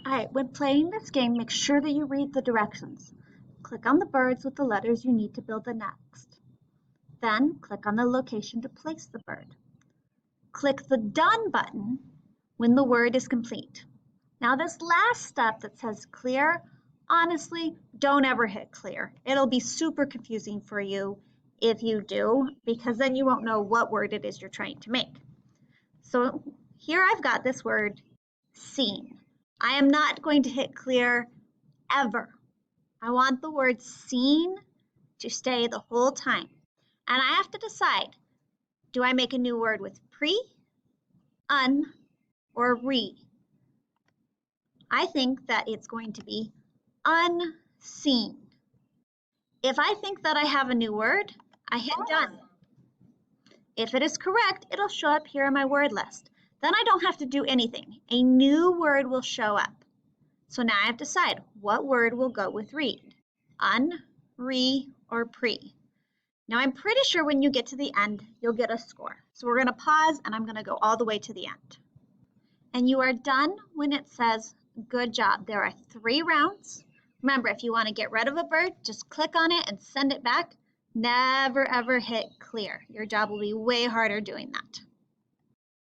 All right, when playing this game, make sure that you read the directions. Click on the birds with the letters you need to build the nest. Then click on the location to place the bird. Click the Done button when the word is complete. Now this last step that says clear, honestly, don't ever hit clear. It'll be super confusing for you if you do, because then you won't know what word it is you're trying to make. So here I've got this word, seen. I am not going to hit clear ever. I want the word seen to stay the whole time. And I have to decide, do I make a new word with pre, un, or re? I think that it's going to be unseen. If I think that I have a new word, I hit done. If it is correct, it'll show up here in my word list. Then I don't have to do anything. A new word will show up. So now I have to decide what word will go with read, un, re, or pre. Now I'm pretty sure when you get to the end, you'll get a score. So we're gonna pause and I'm gonna go all the way to the end. And you are done when it says, good job. There are 3 rounds. Remember, if you want to get rid of a bird, just click on it and send it back. Never ever hit clear. Your job will be way harder doing that.